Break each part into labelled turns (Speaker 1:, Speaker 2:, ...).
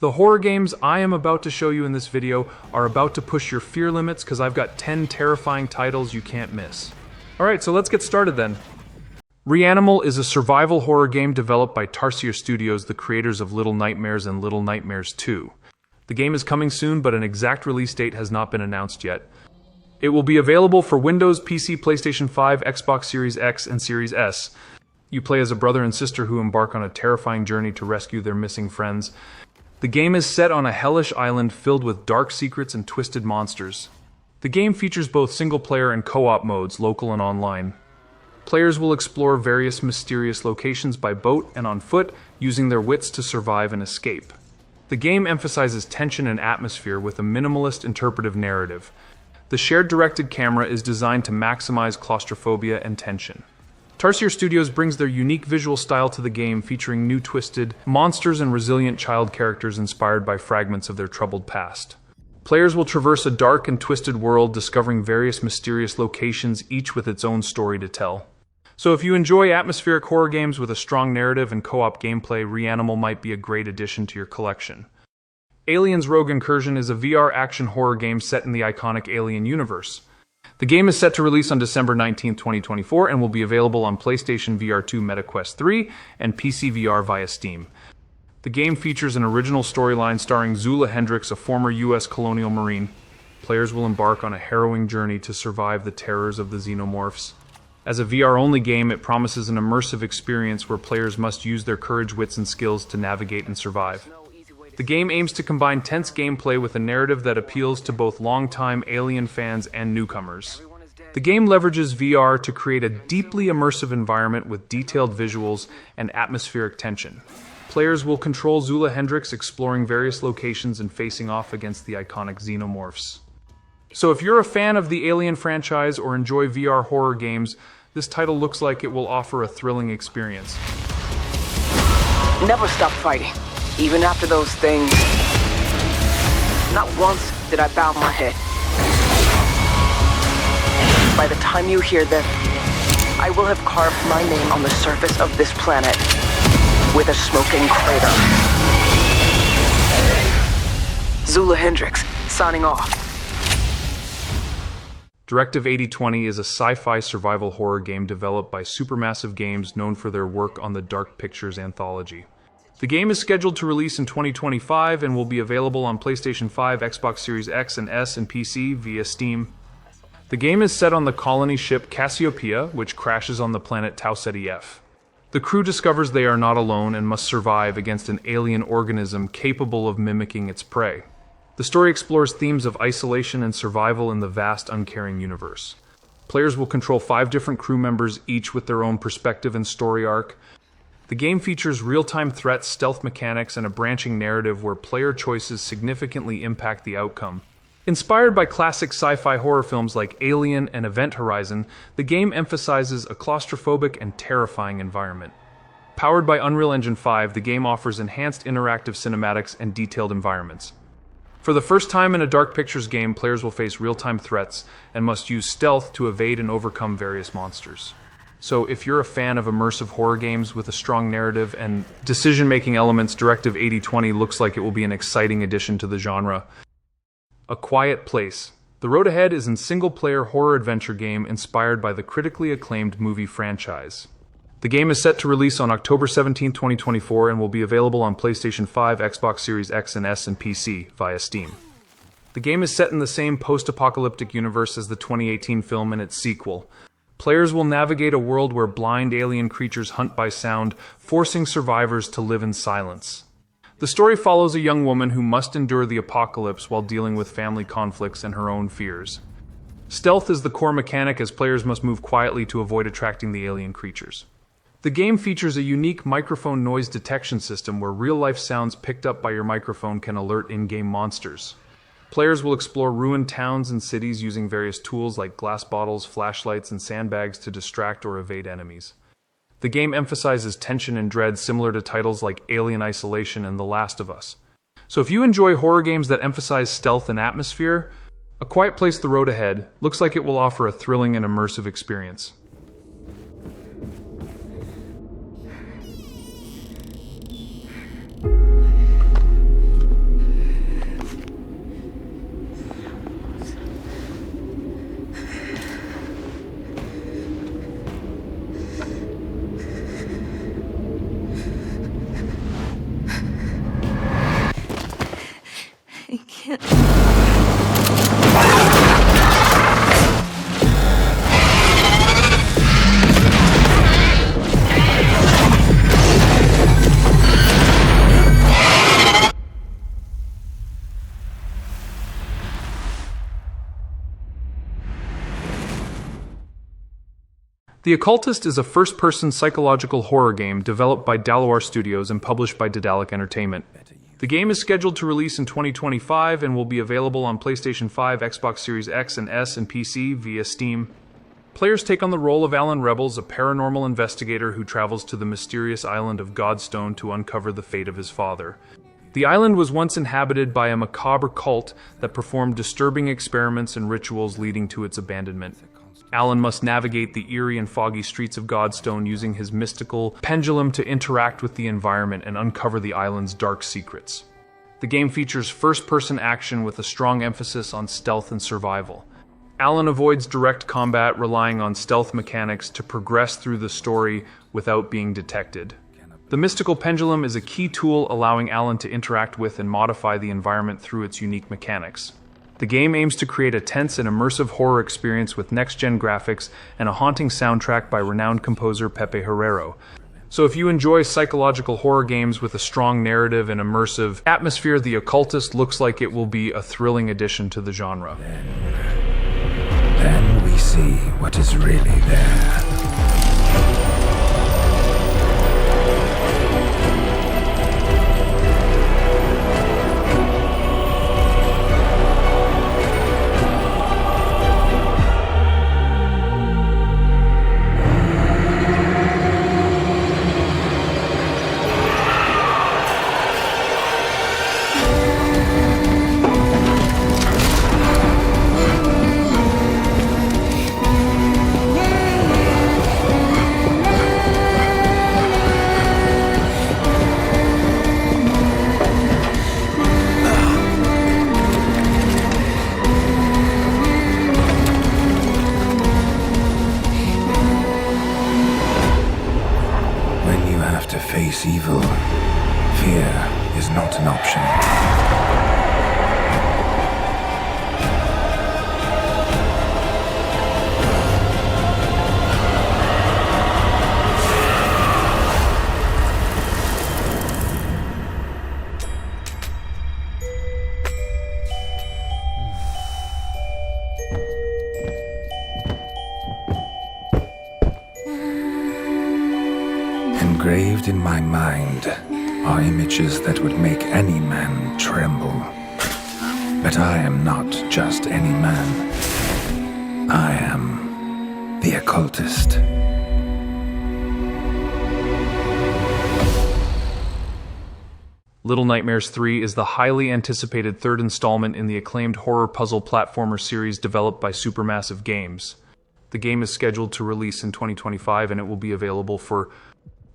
Speaker 1: The horror games I am about to show you in this video are about to push your fear limits because I've got 10 terrifying titles you can't miss. Alright, so let's get started then. Reanimal is a survival horror game developed by Tarsier Studios, the creators of Little Nightmares and Little Nightmares 2. The game is coming soon, but an exact release date has not been announced yet. It will be available for Windows, PC, PlayStation 5, Xbox Series X, and Series S. You play as a brother and sister who embark on a terrifying journey to rescue their missing friends. The game is set on a hellish island filled with dark secrets and twisted monsters. The game features both single-player and co-op modes, local and online. Players will explore various mysterious locations by boat and on foot, using their wits to survive and escape. The game emphasizes tension and atmosphere with a minimalist interpretive narrative. The shared directed camera is designed to maximize claustrophobia and tension. Tarsier Studios brings their unique visual style to the game, featuring new twisted monsters and resilient child characters inspired by fragments of their troubled past. Players will traverse a dark and twisted world, discovering various mysterious locations, each with its own story to tell. So if you enjoy atmospheric horror games with a strong narrative and co-op gameplay, Reanimal might be a great addition to your collection. Aliens Rogue Incursion is a VR action horror game set in the iconic Alien universe. The game is set to release on December 19, 2024 and will be available on PlayStation VR 2 MetaQuest 3 and PC VR via Steam. The game features an original storyline starring Zula Hendricks, a former U.S. colonial marine. Players will embark on a harrowing journey to survive the terrors of the xenomorphs. As a VR-only game, it promises an immersive experience where players must use their courage, wits, and skills to navigate and survive. The game aims to combine tense gameplay with a narrative that appeals to both longtime Alien fans and newcomers. The game leverages VR to create a deeply immersive environment with detailed visuals and atmospheric tension. Players will control Zula Hendricks, exploring various locations and facing off against the iconic xenomorphs. So if you're a fan of the Alien franchise or enjoy VR horror games, this title looks like it will offer a thrilling experience.
Speaker 2: Never stop fighting. Even after those things, not once did I bow my head. By the time you hear this, I will have carved my name on the surface of this planet with a smoking crater. Zula Hendricks, signing off.
Speaker 1: Directive 8020 is a sci-fi survival horror game developed by Supermassive Games, known for their work on the Dark Pictures anthology. The game is scheduled to release in 2025 and will be available on PlayStation 5, Xbox Series X and S, and PC via Steam. The game is set on the colony ship Cassiopeia, which crashes on the planet Tau Ceti F. The crew discovers they are not alone and must survive against an alien organism capable of mimicking its prey. The story explores themes of isolation and survival in the vast, uncaring universe. Players will control 5 different crew members, each with their own perspective and story arc. The game features real-time threats, stealth mechanics, and a branching narrative where player choices significantly impact the outcome. Inspired by classic sci-fi horror films like Alien and Event Horizon, the game emphasizes a claustrophobic and terrifying environment. Powered by Unreal Engine 5, the game offers enhanced interactive cinematics and detailed environments. For the first time in a Dark Pictures game, players will face real-time threats and must use stealth to evade and overcome various monsters. So if you're a fan of immersive horror games with a strong narrative and decision-making elements, Directive 8020 looks like it will be an exciting addition to the genre. A Quiet Place. The road ahead is a single-player horror adventure game inspired by the critically acclaimed movie franchise. The game is set to release on October 17, 2024 and will be available on PlayStation 5, Xbox Series X and S, and PC via Steam. The game is set in the same post-apocalyptic universe as the 2018 film and its sequel. Players will navigate a world where blind alien creatures hunt by sound, forcing survivors to live in silence. The story follows a young woman who must endure the apocalypse while dealing with family conflicts and her own fears. Stealth is the core mechanic, as players must move quietly to avoid attracting the alien creatures. The game features a unique microphone noise detection system where real-life sounds picked up by your microphone can alert in-game monsters. Players will explore ruined towns and cities using various tools like glass bottles, flashlights, and sandbags to distract or evade enemies. The game emphasizes tension and dread similar to titles like Alien Isolation and The Last of Us. So if you enjoy horror games that emphasize stealth and atmosphere, A Quiet Place: The Road Ahead looks like it will offer a thrilling and immersive experience. The Occultist is a first-person psychological horror game developed by Dalawar Studios and published by Daedalic Entertainment. The game is scheduled to release in 2025 and will be available on PlayStation 5, Xbox Series X and S, and PC via Steam. Players take on the role of Alan Rebels, a paranormal investigator who travels to the mysterious island of Godstone to uncover the fate of his father. The island was once inhabited by a macabre cult that performed disturbing experiments and rituals leading to its abandonment. Alan must navigate the eerie and foggy streets of Godstone using his mystical pendulum to interact with the environment and uncover the island's dark secrets. The game features first-person action with a strong emphasis on stealth and survival. Alan avoids direct combat, relying on stealth mechanics to progress through the story without being detected. The mystical pendulum is a key tool allowing Alan to interact with and modify the environment through its unique mechanics. The game aims to create a tense and immersive horror experience with next-gen graphics and a haunting soundtrack by renowned composer Pepe Herrero. So if you enjoy psychological horror games with a strong narrative and immersive atmosphere, The Occultist looks like it will be a thrilling addition to the genre.
Speaker 3: Then we see what is really there. To face evil, fear is not an option. Engraved in my mind are images that would make any man tremble. But I am not just any man. I am the Occultist.
Speaker 1: Little Nightmares 3 is the highly anticipated third installment in the acclaimed horror puzzle platformer series developed by Supermassive Games. The game is scheduled to release in 2025 and it will be available for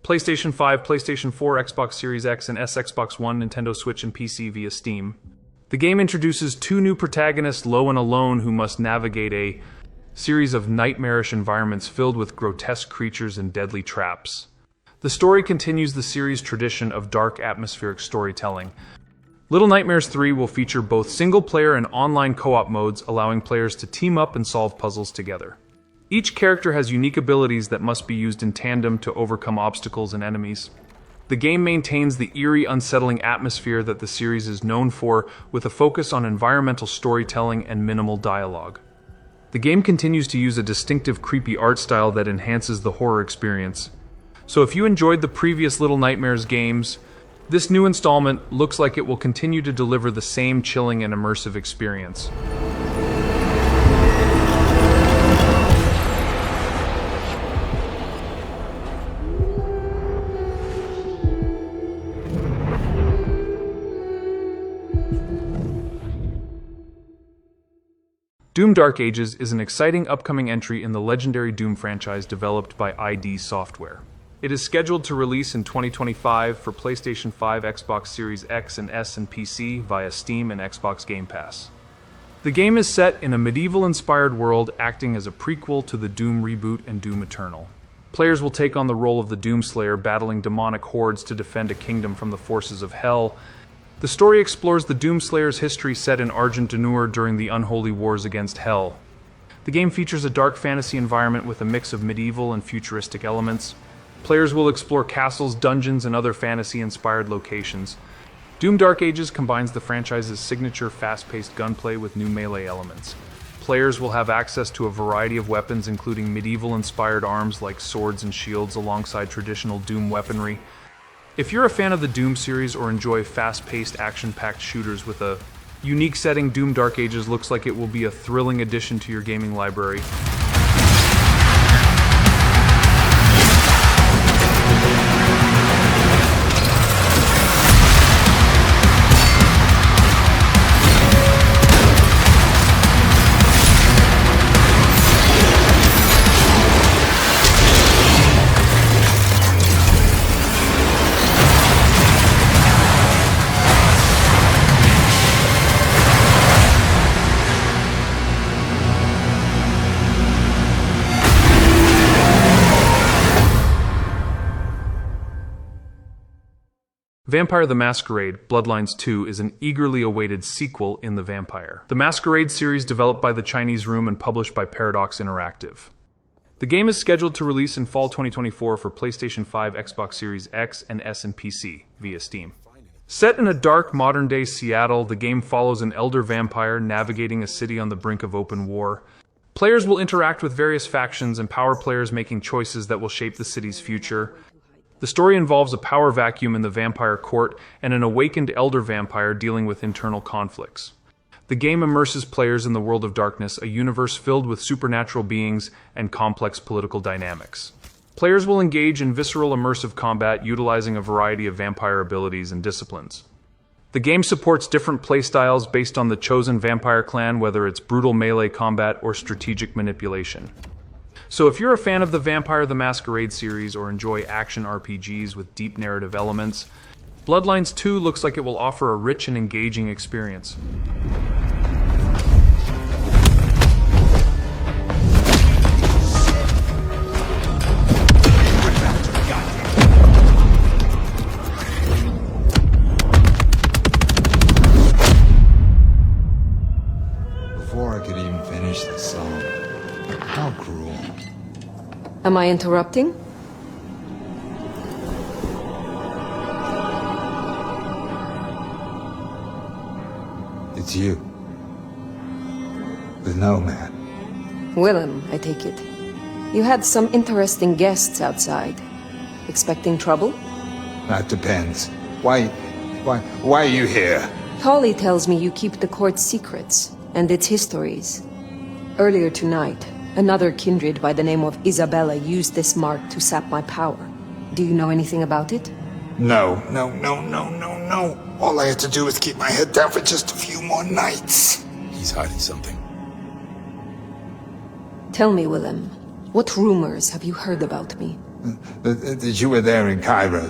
Speaker 1: PlayStation 5, PlayStation 4, Xbox Series X and S, Xbox One, Nintendo Switch, and PC via Steam. The game introduces two new protagonists, Lo and Alone, who must navigate a series of nightmarish environments filled with grotesque creatures and deadly traps. The story continues the series' tradition of dark atmospheric storytelling. Little Nightmares 3 will feature both single-player and online co-op modes, allowing players to team up and solve puzzles together. Each character has unique abilities that must be used in tandem to overcome obstacles and enemies. The game maintains the eerie, unsettling atmosphere that the series is known for, with a focus on environmental storytelling and minimal dialogue. The game continues to use a distinctive, creepy art style that enhances the horror experience. So if you enjoyed the previous Little Nightmares games, this new installment looks like it will continue to deliver the same chilling and immersive experience. Doom Dark Ages is an exciting upcoming entry in the legendary Doom franchise developed by ID Software. It is scheduled to release in 2025 for PlayStation 5, Xbox Series X and S and PC via Steam and Xbox Game Pass. The game is set in a medieval-inspired world acting as a prequel to the Doom reboot and Doom Eternal. Players will take on the role of the Doomslayer, battling demonic hordes to defend a kingdom from the forces of hell. The story explores the Doomslayer's history set in Argent d'Nur during the unholy wars against Hell. The game features a dark fantasy environment with a mix of medieval and futuristic elements. Players will explore castles, dungeons, and other fantasy-inspired locations. Doom Dark Ages combines the franchise's signature fast-paced gunplay with new melee elements. Players will have access to a variety of weapons, including medieval-inspired arms like swords and shields alongside traditional Doom weaponry. If you're a fan of the Doom series or enjoy fast-paced, action-packed shooters with a unique setting, Doom Dark Ages looks like it will be a thrilling addition to your gaming library. Vampire the Masquerade, Bloodlines 2 is an eagerly awaited sequel in the Vampire. The Masquerade series developed by the Chinese Room and published by Paradox Interactive. The game is scheduled to release in fall 2024 for PlayStation 5, Xbox Series X, and S and PC via Steam. Set in a dark, modern-day Seattle, the game follows an elder vampire navigating a city on the brink of open war. Players will interact with various factions, empower players making choices that will shape the city's future. The story involves a power vacuum in the vampire court and an awakened elder vampire dealing with internal conflicts. The game immerses players in the world of darkness, a universe filled with supernatural beings and complex political dynamics. Players will engage in visceral immersive combat utilizing a variety of vampire abilities and disciplines. The game supports different playstyles based on the chosen vampire clan, whether it's brutal melee combat or strategic manipulation. So if you're a fan of the Vampire the Masquerade series or enjoy action RPGs with deep narrative elements, Bloodlines 2 looks like it will offer a rich and engaging experience.
Speaker 3: Before I could even finish the song, how cruel.
Speaker 4: Am I interrupting?
Speaker 3: It's you. The Nomad.
Speaker 4: Willem, I take it. You had some interesting guests outside. Expecting trouble?
Speaker 3: That depends. Why are you here?
Speaker 4: Holly tells me you keep the court's secrets and its histories. Earlier tonight, another kindred by the name of Isabella used this mark to sap my power. Do you know anything about it?
Speaker 3: No. All I had to do was keep my head down for just a few more nights. He's hiding something.
Speaker 4: Tell me, Willem, what rumors have you heard about me?
Speaker 3: That you were there in Cairo.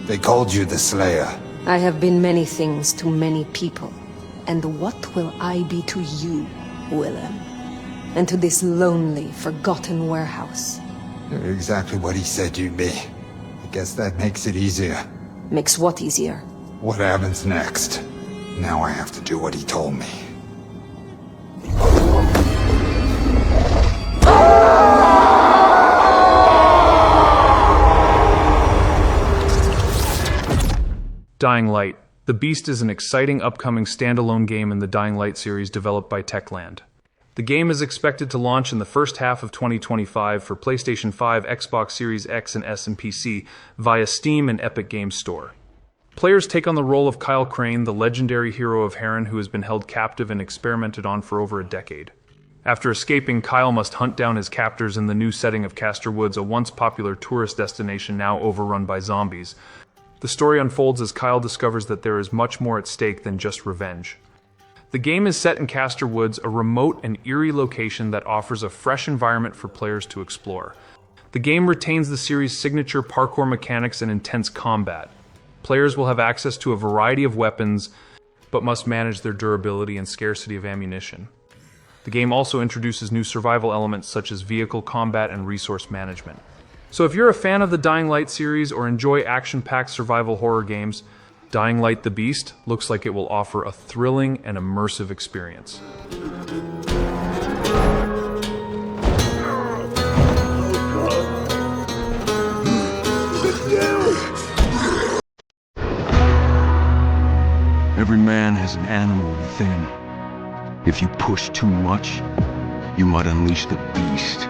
Speaker 3: They called you the Slayer.
Speaker 4: I have been many things to many people. And what will I be to you, Willem? And to this lonely, forgotten warehouse?
Speaker 3: You're exactly what he said you'd be. I guess that makes it easier.
Speaker 4: Makes what easier?
Speaker 3: What happens next? Now I have to do what he told me.
Speaker 1: Dying Light. The Beast is an exciting upcoming standalone game in the Dying Light series developed by Techland. The game is expected to launch in the first half of 2025 for PlayStation 5, Xbox Series X and S and PC via Steam and Epic Games Store. Players take on the role of Kyle Crane, the legendary hero of Heron who has been held captive and experimented on for over a decade. After escaping, Kyle must hunt down his captors in the new setting of Castor Woods, a once popular tourist destination now overrun by zombies. The story unfolds as Kyle discovers that there is much more at stake than just revenge. The game is set in Castor Woods, a remote and eerie location that offers a fresh environment for players to explore. The game retains the series' signature parkour mechanics and intense combat. Players will have access to a variety of weapons, but must manage their durability and scarcity of ammunition. The game also introduces new survival elements such as vehicle combat and resource management. So if you're a fan of the Dying Light series or enjoy action-packed survival horror games, Dying Light the Beast looks like it will offer a thrilling and immersive experience.
Speaker 5: Every man has an animal within. If you push too much, you might unleash the beast.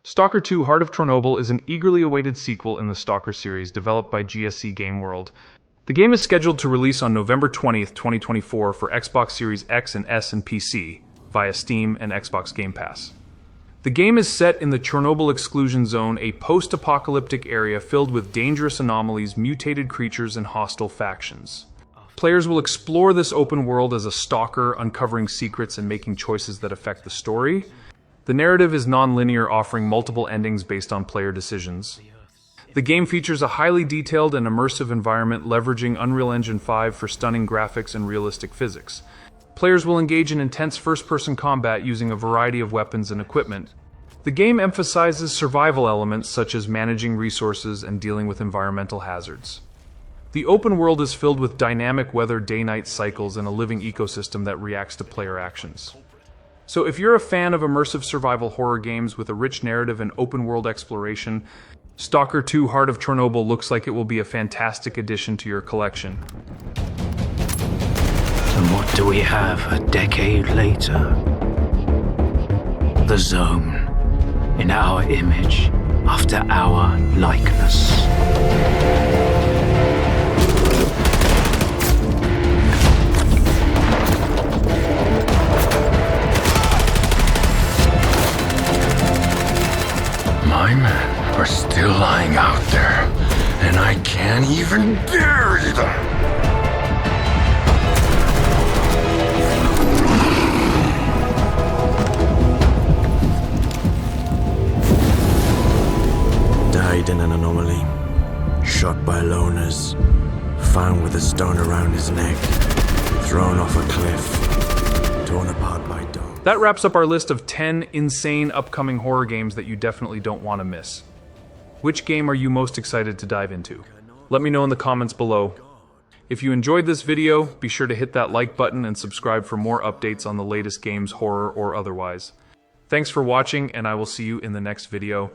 Speaker 1: Stalker 2 Heart of Chornobyl is an eagerly awaited sequel in the Stalker series developed by GSC Game World. The game is scheduled to release on November 20th, 2024 for Xbox Series X and S and PC via Steam and Xbox Game Pass. The game is set in the Chornobyl exclusion zone, a post-apocalyptic area filled with dangerous anomalies, mutated creatures, and hostile factions. Players will explore this open world as a stalker, uncovering secrets and making choices that affect the story. The narrative is non-linear, offering multiple endings based on player decisions. The game features a highly detailed and immersive environment, leveraging Unreal Engine 5 for stunning graphics and realistic physics. Players will engage in intense first-person combat using a variety of weapons and equipment. The game emphasizes survival elements such as managing resources and dealing with environmental hazards. The open world is filled with dynamic weather day-night cycles and a living ecosystem that reacts to player actions. So if you're a fan of immersive survival horror games with a rich narrative and open-world exploration, Stalker 2 Heart of Chornobyl looks like it will be a fantastic addition to your collection.
Speaker 6: And what do we have a decade later? The Zone, in our image, after our likeness.
Speaker 3: My men are still lying out there, and I can't even bury them.
Speaker 7: Died in an anomaly, shot by loners, found with a stone around his neck, thrown off a cliff, torn apart by dogs.
Speaker 1: That wraps up our list of 10 insane upcoming horror games that you definitely don't want to miss. Which game are you most excited to dive into? Let me know in the comments below. If you enjoyed this video, be sure to hit that like button and subscribe for more updates on the latest games, horror or otherwise. Thanks for watching, and I will see you in the next video.